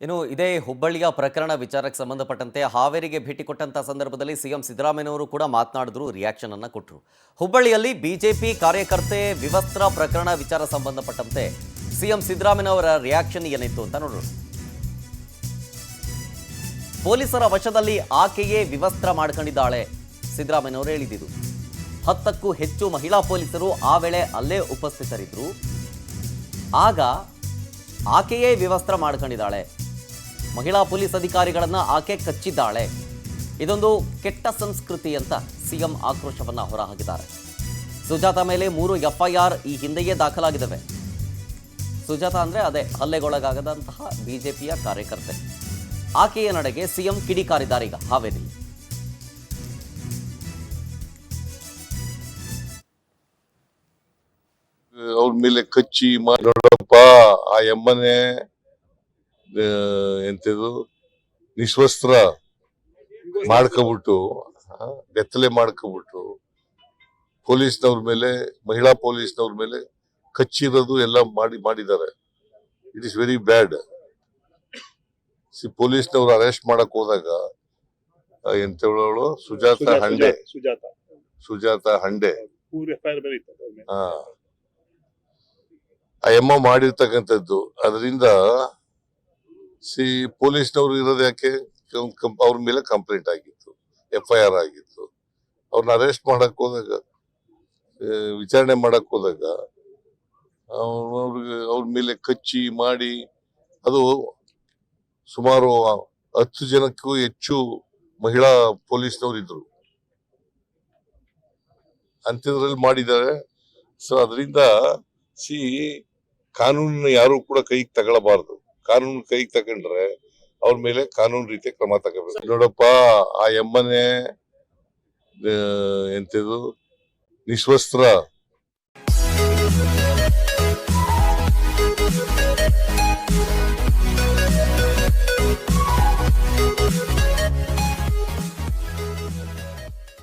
ಇನ್ನು ಇದೇ ಹುಬ್ಬಳ್ಳಿಯ ಪ್ರಕರಣ ವಿಚಾರಕ್ಕೆ ಸಂಬಂಧಪಟ್ಟಂತೆ ಹಾವೇರಿಗೆ ಭೇಟಿ ಕೊಟ್ಟಂತ ಸಂದರ್ಭದಲ್ಲಿ ಸಿಎಂ ಸಿದ್ದರಾಮಯ್ಯನವರು ಕೂಡ ಮಾತನಾಡಿದ್ರು, ರಿಯಾಕ್ಷನ್ ಅನ್ನು ಕೊಟ್ಟರು. ಹುಬ್ಬಳ್ಳಿಯಲ್ಲಿ ಬಿಜೆಪಿ ಕಾರ್ಯಕರ್ತೆ ವಿವಸ್ತ್ರ ಪ್ರಕರಣ ವಿಚಾರ ಸಂಬಂಧಪಟ್ಟಂತೆ ಸಿಎಂ ಸಿದ್ದರಾಮಯ್ಯನವರ ರಿಯಾಕ್ಷನ್ ಏನಿತ್ತು ಅಂತ ನೋಡೋಣ. ಪೊಲೀಸರ ವಶದಲ್ಲಿ ಆಕೆಯೇ ವಿವಸ್ತ್ರ ಮಾಡ್ಕೊಂಡಿದ್ದಾಳೆ, ಸಿದ್ದರಾಮಯ್ಯನವರು ಹೇಳಿದ್ದು. 10ಕ್ಕೂ ಹೆಚ್ಚು ಮಹಿಳಾ ಪೊಲೀಸರು ಆ ವೇಳೆ ಅಲ್ಲೇ ಉಪಸ್ಥಿತರಿದ್ದರು. ಆಗ ಆಕೆಯೇ ವಿವಸ್ತ್ರ ಮಾಡ್ಕೊಂಡಿದ್ದಾಳೆ, ಮಹಿಳಾ ಪೊಲೀಸ್ ಅಧಿಕಾರಿಗಳನ್ನ ಆಕೆ ಕಚ್ಚಿದ್ದಾಳೆ. ಇದೊಂದು ಕೆಟ್ಟ ಸಂಸ್ಕೃತಿ ಅಂತ ಸಿಎಂ ಆಕ್ರೋಶವನ್ನ ಹೊರಹಾಕಿದ್ದಾರೆ. ಸುಜಾತ ಮೇಲೆ 3 FIR ಈ ಹಿಂದೆಯೇ ದಾಖಲಾಗಿದ್ದಾವೆ. ಸುಜಾತ ಅಂದ್ರೆ ಅದೇ ಹಲ್ಲೆಗೊಳಗಾಗದಂತಹ ಬಿಜೆಪಿಯ ಕಾರ್ಯಕರ್ತೆ. ಆಕೆಯ ನಡೆಗೆ ಸಿಎಂ ಕಿಡಿಕಾರಿದ್ದಾರೆ ಈಗ ಹಾವೇರಿ. ಅವ್ರ ಮೇಲೆ ಕಚ್ಚಿ ನೋಡಪ್ಪ, ಆ ಎಮ್ಮನೆ ಎಂತದು ನಿಶ್ವಸ್ತ್ರ ಮಾಡ್ಕೊಬಿಟ್ಟು, ಬೆತ್ತಲೆ ಮಾಡ್ಕೊಬಿಟ್ಟು ಪೊಲೀಸ್ನವ್ರ ಮೇಲೆ, ಮಹಿಳಾ ಪೊಲೀಸ್ನವ್ರ ಮೇಲೆ ಕಚ್ಚಿರೋದು ಎಲ್ಲ ಮಾಡಿದ್ದಾರೆ. It is very bad. ಪೊಲೀಸ್ನವ್ರು ಅರೆಸ್ಟ್ ಮಾಡಕ್ ಹೋದಾಗ ಎಂತವಳು ಸುಜಾತ ಹಂಡೆ ಆ ಎಮ್ಮ ಮಾಡಿರ್ತಕ್ಕಂಥದ್ದು. ಅದರಿಂದ ಪೊಲೀಸ್ನವ್ರು ಇರೋದು ಯಾಕೆ, ಅವ್ರ ಮೇಲೆ ಕಂಪ್ಲೇಂಟ್ ಆಗಿತ್ತು, FIR ಆಗಿತ್ತು. ಅವ್ರನ್ನ ಅರೆಸ್ಟ್ ಮಾಡಕ್ ಹೋದಾಗ, ವಿಚಾರಣೆ ಮಾಡಕ್ ಹೋದಾಗ ಅವ್ರ ಮೇಲೆ ಕಚ್ಚಿ ಮಾಡಿ, ಅದು ಸುಮಾರು 10 ಜನಕ್ಕೂ ಹೆಚ್ಚು ಮಹಿಳಾ ಪೊಲೀಸ್ನವ್ರು ಇದ್ರು ಅಂಥದ್ರಲ್ಲಿ ಮಾಡಿದ್ದಾರೆ. ಸೊ ಅದರಿಂದ ಕಾನೂನನ್ನ ಯಾರು ಕೂಡ ಕೈಗೆ ತಗೊಳ್ಳಬಾರ್ದು. ಕಾನೂನು ಕೈಗೆ ತಗೊಂಡ್ರೆ ಅವ್ರ ಮೇಲೆ ಕಾನೂನು ರೀತಿ ಕ್ರಮ ತಗೋಬೇಕು. ನೋಡಪ್ಪ, ಆ ಎಮ್ಮನೆ ಎಂತದು ನಿಶ್ವಸ್ತ್ರ